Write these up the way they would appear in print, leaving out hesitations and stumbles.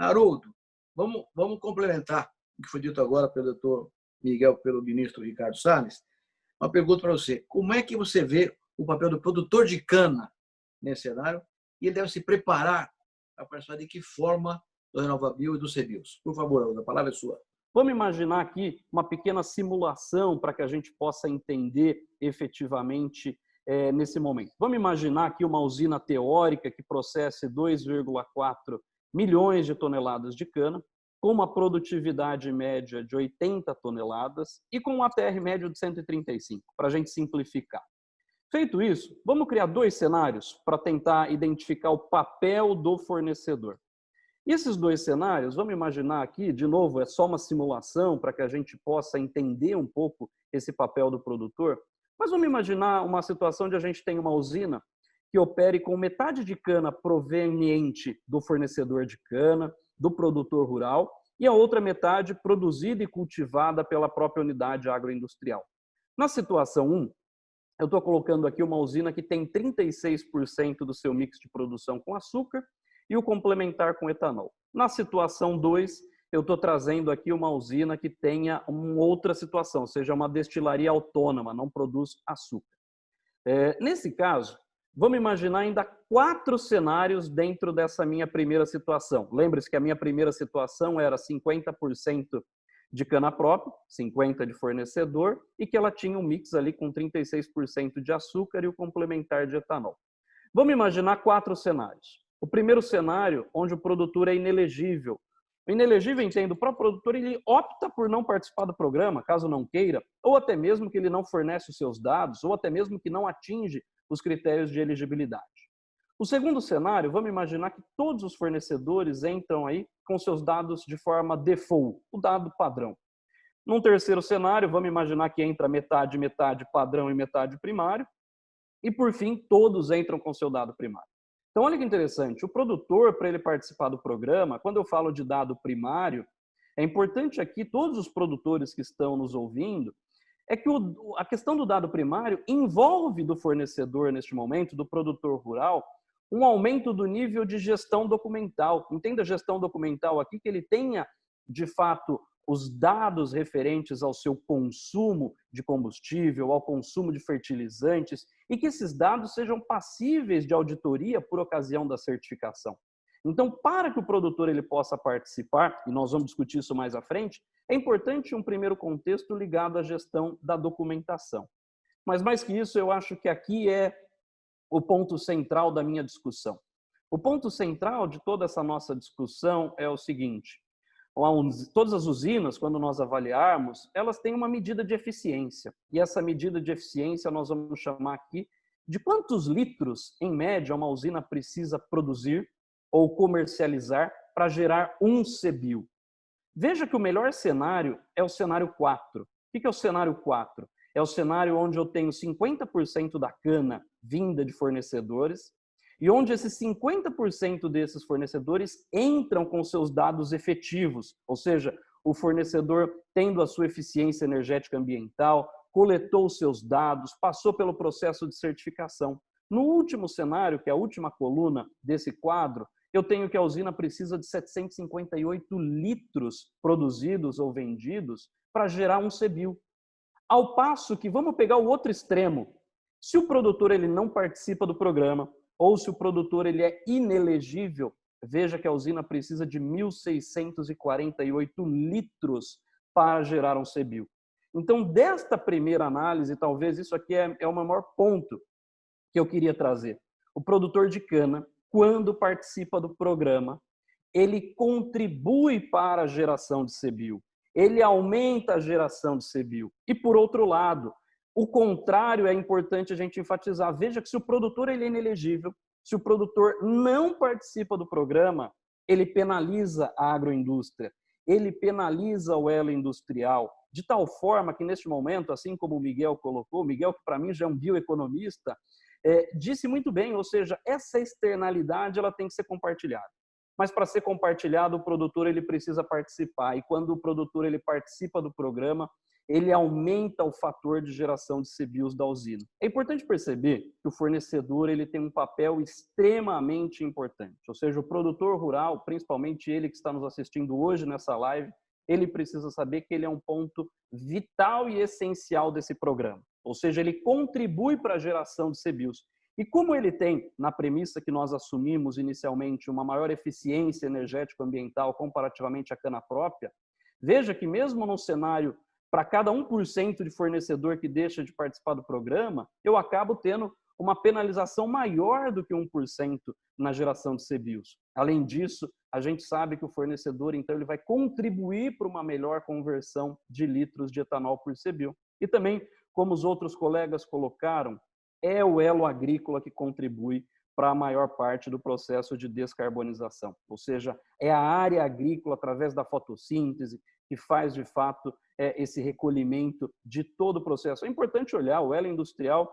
Haroldo, vamos complementar o que foi dito agora pelo doutor Miguel, pelo ministro Ricardo Salles. Uma pergunta para você. Como é que você vê o papel do produtor de cana nesse cenário? E ele deve se preparar a partir de que forma do Renovabil e do CBIOS? Por favor, Haroldo, a palavra é sua. Vamos imaginar aqui uma pequena simulação para que a gente possa entender efetivamente nesse momento. Vamos imaginar aqui uma usina teórica que processe 2,4 milhões de toneladas de cana, com uma produtividade média de 80 toneladas e com um ATR médio de 135, para a gente simplificar. Feito isso, vamos criar dois cenários para tentar identificar o papel do fornecedor. E esses dois cenários, vamos imaginar aqui, de novo, é só uma simulação para que a gente possa entender um pouco esse papel do produtor, mas vamos imaginar uma situação onde a gente tem uma usina que opere com metade de cana proveniente do fornecedor de cana, do produtor rural, e a outra metade produzida e cultivada pela própria unidade agroindustrial. Na situação 1, eu estou colocando aqui uma usina que tem 36% do seu mix de produção com açúcar e o complementar com etanol. Na situação 2, eu estou trazendo aqui uma usina que tenha uma outra situação, ou seja, uma destilaria autônoma, não produz açúcar. Nesse caso, vamos imaginar ainda 4 cenários dentro dessa minha primeira situação. Lembre-se que a minha primeira situação era 50% de cana própria, 50% de fornecedor, e que ela tinha um mix ali com 36% de açúcar e o complementar de etanol. Vamos imaginar 4 cenários. O primeiro cenário, onde o produtor é inelegível. O inelegível, entendo, o próprio produtor ele opta por não participar do programa, caso não queira, ou até mesmo que ele não fornece os seus dados, ou até mesmo que não atinge os critérios de elegibilidade. O segundo cenário, vamos imaginar que todos os fornecedores entram aí com seus dados de forma default, o dado padrão. Num terceiro cenário, vamos imaginar que entra metade, metade padrão e metade primário. E, por fim, todos entram com seu dado primário. Então, olha que interessante, o produtor, para ele participar do programa, quando eu falo de dado primário, é importante aqui, todos os produtores que estão nos ouvindo, é que a questão do dado primário envolve do fornecedor, neste momento, do produtor rural, um aumento do nível de gestão documental. Entenda gestão documental aqui, que ele tenha, de fato, os dados referentes ao seu consumo de combustível, ao consumo de fertilizantes, e que esses dados sejam passíveis de auditoria por ocasião da certificação. Então, para que o produtor ele possa participar, e nós vamos discutir isso mais à frente, é importante um primeiro contexto ligado à gestão da documentação. Mas mais que isso, eu acho que aqui é o ponto central da minha discussão. O ponto central de toda essa nossa discussão é o seguinte: todas as usinas, quando nós avaliarmos, elas têm uma medida de eficiência. E essa medida de eficiência nós vamos chamar aqui de quantos litros, em média, uma usina precisa produzir ou comercializar para gerar um CBIO. Veja que o melhor cenário é o cenário 4. O que é o cenário 4? É o cenário onde eu tenho 50% da cana vinda de fornecedores, e onde esses 50% desses fornecedores entram com seus dados efetivos, ou seja, o fornecedor tendo a sua eficiência energética ambiental, coletou os seus dados, passou pelo processo de certificação. No último cenário, que é a última coluna desse quadro, eu tenho que a usina precisa de 758 litros produzidos ou vendidos para gerar um CBIO. Ao passo que, vamos pegar o outro extremo, se o produtor ele não participa do programa, ou se o produtor ele é inelegível, veja que a usina precisa de 1.648 litros para gerar um CBIO. Então, desta primeira análise, talvez isso aqui é o maior ponto que eu queria trazer. O produtor de cana, quando participa do programa, ele contribui para a geração de CBIO. Ele aumenta a geração de CBIO. E, por outro lado, o contrário é importante a gente enfatizar. Veja que se o produtor ele é inelegível, se o produtor não participa do programa, ele penaliza a agroindústria, ele penaliza o elo industrial, de tal forma que, neste momento, assim como o Miguel colocou, o Miguel, que para mim já é um bioeconomista, disse muito bem, ou seja, essa externalidade ela tem que ser compartilhada. Mas para ser compartilhado, o produtor ele precisa participar. E quando o produtor ele participa do programa, ele aumenta o fator de geração de CBIOS da usina. É importante perceber que o fornecedor ele tem um papel extremamente importante, ou seja, o produtor rural, principalmente ele que está nos assistindo hoje nessa live, ele precisa saber que ele é um ponto vital e essencial desse programa, ou seja, ele contribui para a geração de CBIOS. E como ele tem, na premissa que nós assumimos inicialmente, uma maior eficiência energético-ambiental comparativamente à cana própria, veja que mesmo num cenário para cada 1% de fornecedor que deixa de participar do programa, eu acabo tendo uma penalização maior do que 1% na geração de CBIOS. Além disso, a gente sabe que o fornecedor, então, ele vai contribuir para uma melhor conversão de litros de etanol por CBIO. E também, como os outros colegas colocaram, é o elo agrícola que contribui para a maior parte do processo de descarbonização. Ou seja, é a área agrícola, através da fotossíntese, que faz, de fato, esse recolhimento de todo o processo. É importante olhar, o elo industrial,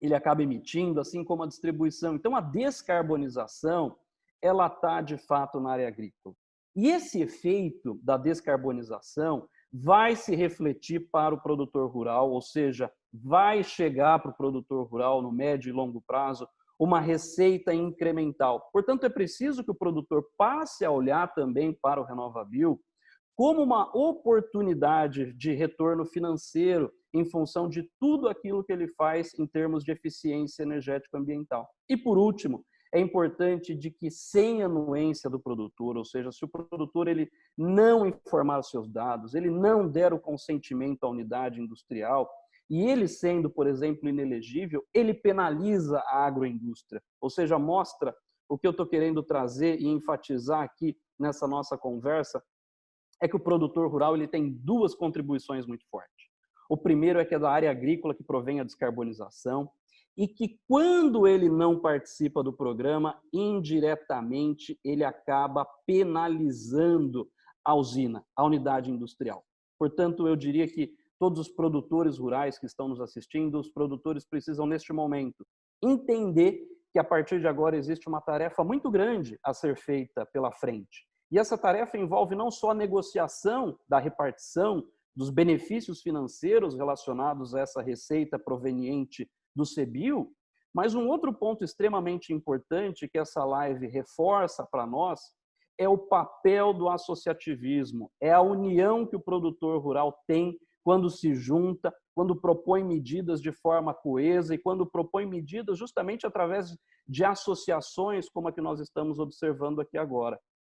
ele acaba emitindo, assim como a distribuição. Então, a descarbonização, ela está, de fato, na área agrícola. E esse efeito da descarbonização vai se refletir para o produtor rural, ou seja, vai chegar para o produtor rural, no médio e longo prazo, uma receita incremental. Portanto, é preciso que o produtor passe a olhar também para o RenovaBio como uma oportunidade de retorno financeiro em função de tudo aquilo que ele faz em termos de eficiência energético-ambiental. E, por último, é importante de que, sem anuência do produtor, ou seja, se o produtor ele não informar os seus dados, ele não der o consentimento à unidade industrial, e ele sendo, por exemplo, inelegível, ele penaliza a agroindústria. Ou seja, mostra o que eu estou querendo trazer e enfatizar aqui nessa nossa conversa, é que o produtor rural ele tem duas contribuições muito fortes. O primeiro é que é da área agrícola que provém a descarbonização e que, quando ele não participa do programa, indiretamente ele acaba penalizando a usina, a unidade industrial. Portanto, eu diria que todos os produtores rurais que estão nos assistindo, os produtores precisam, neste momento, entender que, a partir de agora, existe uma tarefa muito grande a ser feita pela frente. E essa tarefa envolve não só a negociação da repartição dos benefícios financeiros relacionados a essa receita proveniente do CBIO, mas um outro ponto extremamente importante que essa live reforça para nós é o papel do associativismo, é a união que o produtor rural tem quando se junta, quando propõe medidas de forma coesa e quando propõe medidas justamente através de associações como a que nós estamos observando aqui agora.